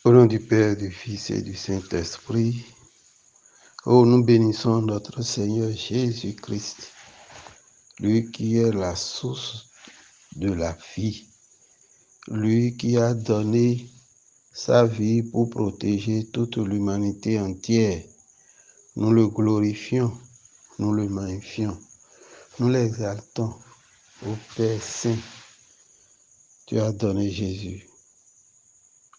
Au nom du Père, du Fils et du Saint-Esprit, oh, nous bénissons notre Seigneur Jésus-Christ, lui qui est la source de la vie, lui qui a donné sa vie pour protéger toute l'humanité entière. Nous le glorifions, nous le magnifions, nous l'exaltons. Ô Père Saint, tu as donné Jésus.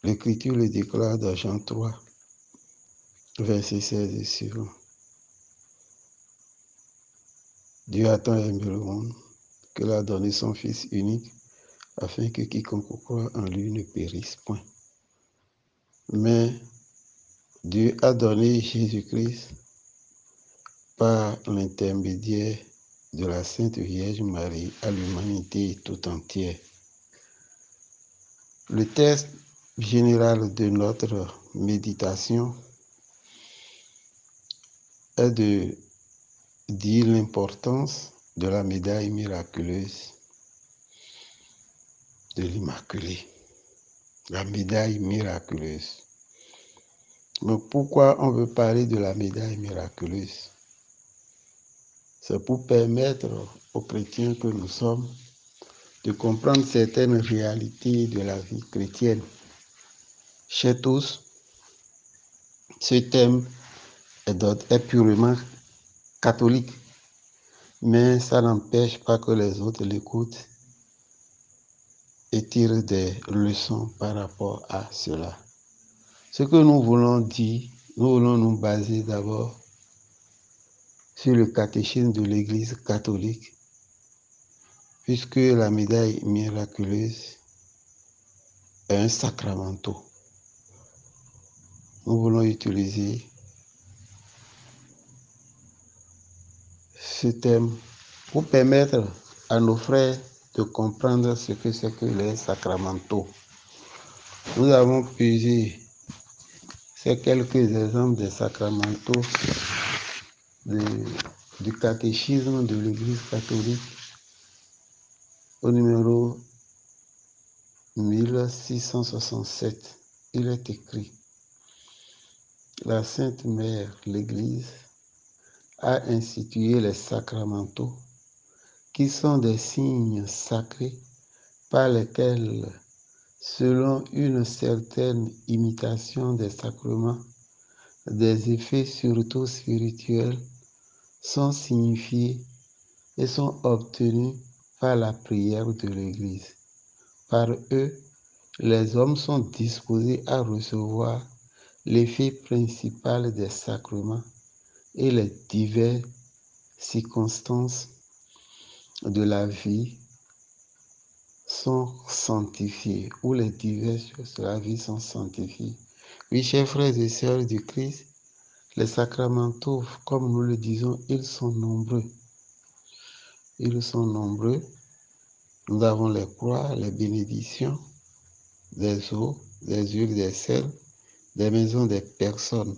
L'Écriture le déclare dans Jean 3, verset 16 et suivant. Dieu a tant aimé le monde qu'il a donné son Fils unique, afin que quiconque croit en lui ne périsse point. Mais Dieu a donné Jésus-Christ par l'intermédiaire de la Sainte Vierge Marie à l'humanité tout entière. Le texte général de notre méditation est de dire l'importance de la médaille miraculeuse de l'Immaculée. La médaille miraculeuse. Mais pourquoi on veut parler de la médaille miraculeuse? C'est pour permettre aux chrétiens que nous sommes de comprendre certaines réalités de la vie chrétienne. Chez tous, ce thème est purement catholique, mais ça n'empêche pas que les autres l'écoutent et tirent des leçons par rapport à cela. Ce que nous voulons dire, nous voulons nous baser d'abord sur le catéchisme de l'Église catholique, puisque la médaille miraculeuse est un sacramento. Nous voulons utiliser ce thème pour permettre à nos frères de comprendre ce que c'est que les sacramentaux. Nous avons puisé ces quelques exemples des sacramentaux du catéchisme de l'Église catholique au numéro 1667. Il est écrit: la Sainte Mère, l'Église, a institué les sacramentaux qui sont des signes sacrés par lesquels, selon une certaine imitation des sacrements, des effets surtout spirituels sont signifiés et sont obtenus par la prière de l'Église. Par eux, les hommes sont disposés à recevoir l'effet principal des sacrements et les diverses circonstances de la vie sont sanctifiées, ou les diverses choses de la vie sont sanctifiées. Oui, chers frères et sœurs du Christ, les sacramentaux, comme nous le disons, ils sont nombreux. Ils sont nombreux. Nous avons les croix, les bénédictions, des eaux, des huiles, des sels, des maisons des personnes.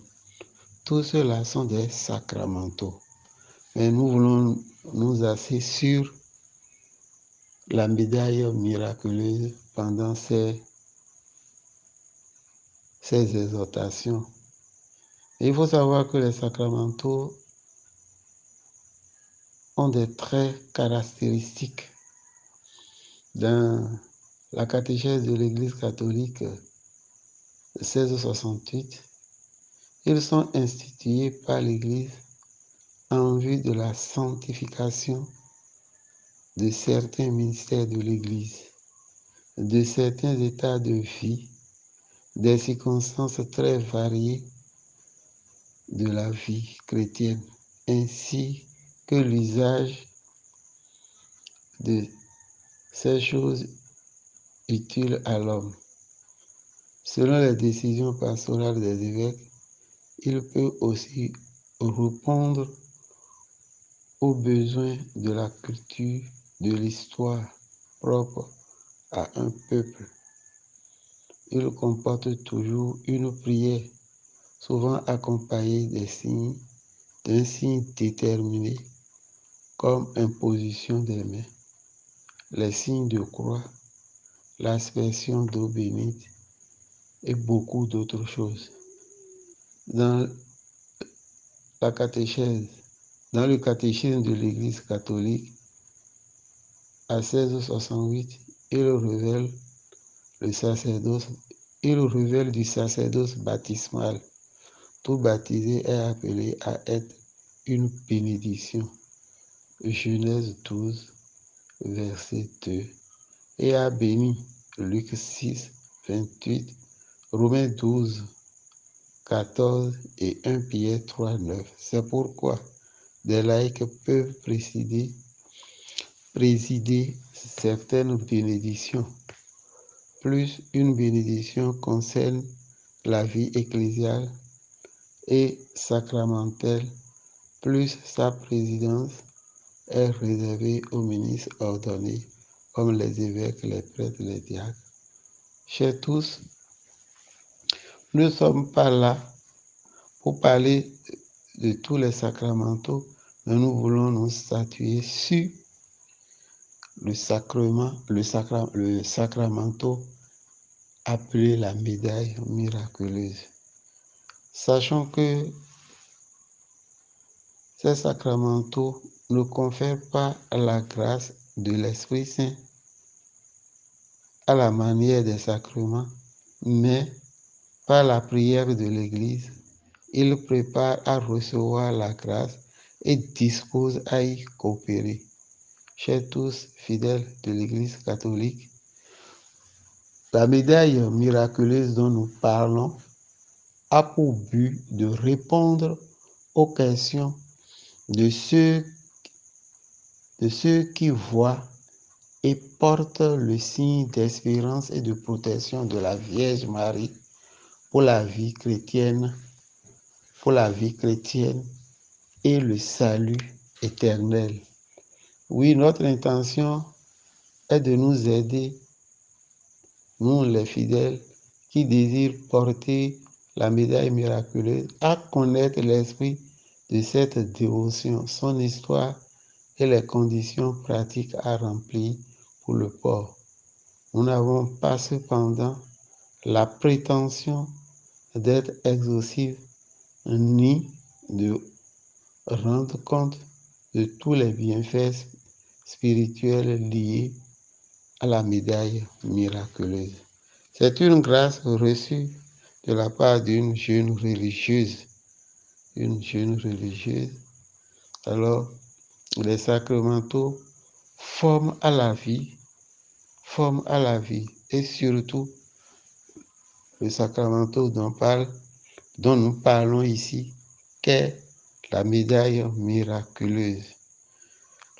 Tout cela sont des sacramentaux. Mais nous voulons nous asseoir sur la médaille miraculeuse pendant ces exhortations. Et il faut savoir que les sacramentaux ont des traits caractéristiques. Dans la catéchèse de l'Église catholique 1668, ils sont institués par l'Église en vue de la sanctification de certains ministères de l'Église, de certains états de vie, des circonstances très variées de la vie chrétienne, ainsi que l'usage de ces choses utiles à l'homme. Selon les décisions pastorales des évêques, il peut aussi répondre aux besoins de la culture, de l'histoire propre à un peuple. Il comporte toujours une prière, souvent accompagnée d'un signe déterminé, comme imposition des mains, les signes de croix, l'aspersion d'eau bénite et beaucoup d'autres choses. Dans la catéchèse, dans le catéchisme de l'Église catholique, à 1668, il révèle le sacerdoce, il révèle du sacerdoce baptismal. Tout baptisé est appelé à être une bénédiction. Genèse 12, verset 2. Et a béni. Luc 6, 28, Romains 12, 14 et 1 Pierre 3, 9. C'est pourquoi des laïcs peuvent présider certaines bénédictions. Plus une bénédiction concerne la vie ecclésiale et sacramentelle, plus sa présidence est réservée aux ministres ordonnés, comme les évêques, les prêtres, les diacres. Chers tous, nous ne sommes pas là pour parler de tous les sacramentaux, mais nous voulons nous statuer sur le sacramento appelé la médaille miraculeuse. Sachons que ces sacramentaux ne confèrent pas la grâce de l'Esprit Saint à la manière des sacrements, mais par la prière de l'Église, ils préparent à recevoir la grâce et disposent à y coopérer. Chers tous fidèles de l'Église catholique, la médaille miraculeuse dont nous parlons a pour but de répondre aux questions de ceux qui voient et portent le signe d'espérance et de protection de la Vierge Marie pour la vie chrétienne et le salut éternel. Oui, notre intention est de nous aider, nous les fidèles qui désirent porter la médaille miraculeuse, à connaître l'esprit de cette dévotion, son histoire et les conditions pratiques à remplir pour le port. Nous n'avons pas cependant la prétention d'être exhaustifs ni de rendre compte de tous les bienfaits spirituels liés à la médaille miraculeuse. C'est une grâce reçue de la part d'une jeune religieuse. Alors, les sacramentaux forment à la vie, et surtout le sacramento dont nous parlons ici, qu'est la médaille miraculeuse.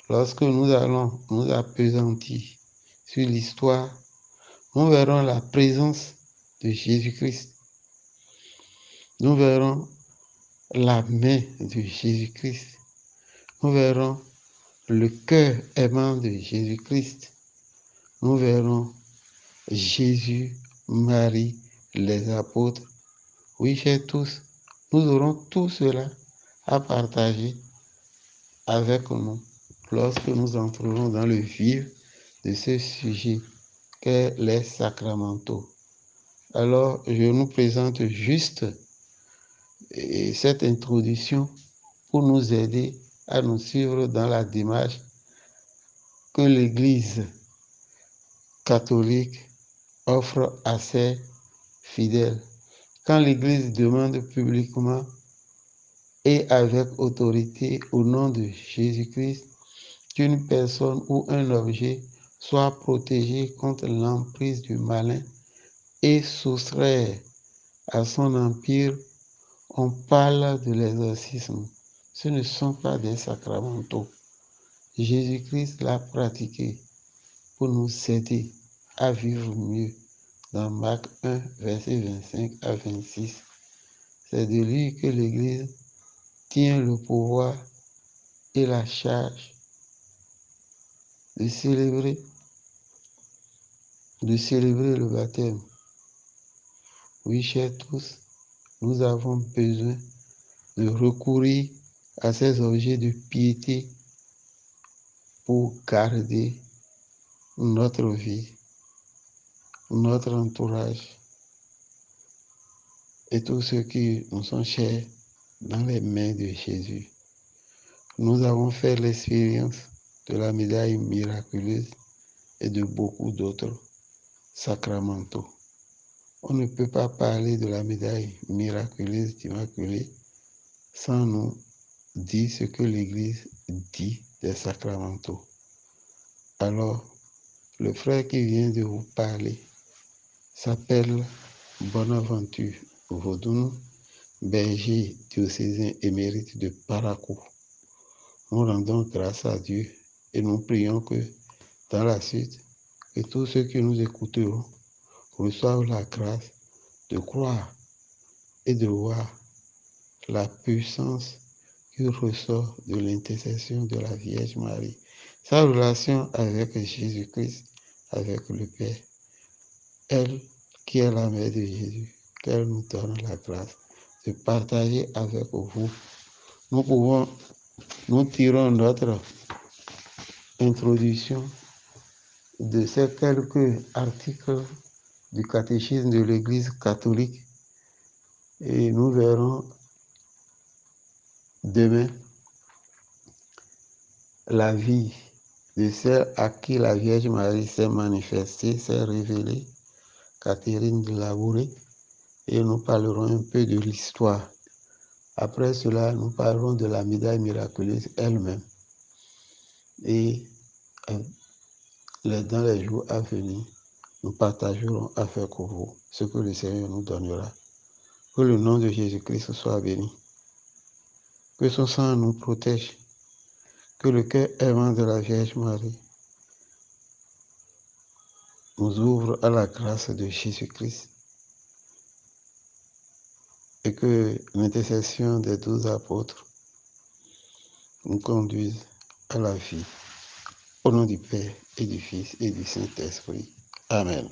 Lorsque nous allons nous appesantir sur l'histoire, nous verrons la présence de Jésus-Christ. Nous verrons la main de Jésus-Christ. Nous verrons le cœur aimant de Jésus-Christ. Nous verrons Jésus, Marie, les apôtres. Oui, chers tous, nous aurons tout cela à partager avec nous lorsque nous entrerons dans le vif de ce sujet qu'est les sacramentaux. Alors, je nous présente juste cette introduction pour nous aider à nous suivre dans la démarche que l'Église catholique offre à ses fidèles. Quand l'Église demande publiquement et avec autorité au nom de Jésus-Christ qu'une personne ou un objet soit protégé contre l'emprise du malin et soustraire à son empire, on parle de l'exorcisme. Ce ne sont pas des sacramentaux. Jésus-Christ l'a pratiqué pour nous aider à vivre mieux. Dans Marc 1, verset 25 à 26, c'est de lui que l'Église tient le pouvoir et la charge de célébrer le baptême. Oui, chers tous, nous avons besoin de recourir à ces objets de piété pour garder notre vie, notre entourage, et tous ceux qui nous sont chers dans les mains de Jésus. Nous avons fait l'expérience de la médaille miraculeuse et de beaucoup d'autres sacramentaux. On ne peut pas parler de la médaille miraculeuse d'Immaculée sans nous dire ce que l'Église dit des sacramentaux. Alors, le frère qui vient de vous parler s'appelle Bonaventure Vodounou, berger diocésain émérite de Parakou. Nous rendons grâce à Dieu et nous prions que dans la suite, que tous ceux qui nous écouteront reçoivent la grâce de croire et de voir la puissance qui ressort de l'intercession de la Vierge Marie, sa relation avec Jésus-Christ, avec le Père, elle qui est la mère de Jésus, qu'elle nous donne la grâce de partager avec vous. Nous tirons notre introduction de ces quelques articles du catéchisme de l'Église catholique et nous verrons demain la vie de celle à qui la Vierge Marie s'est manifestée, s'est révélée, Catherine de Labouré, et nous parlerons un peu de l'histoire. Après cela, nous parlerons de la médaille miraculeuse elle-même. Et dans les jours à venir, nous partagerons avec vous ce que le Seigneur nous donnera. Que le nom de Jésus-Christ soit béni. Que son sang nous protège. Que le cœur aimant de la Vierge Marie nous ouvre à la grâce de Jésus-Christ. Et que l'intercession des 12 apôtres nous conduise à la vie. Au nom du Père et du Fils et du Saint-Esprit. Amen.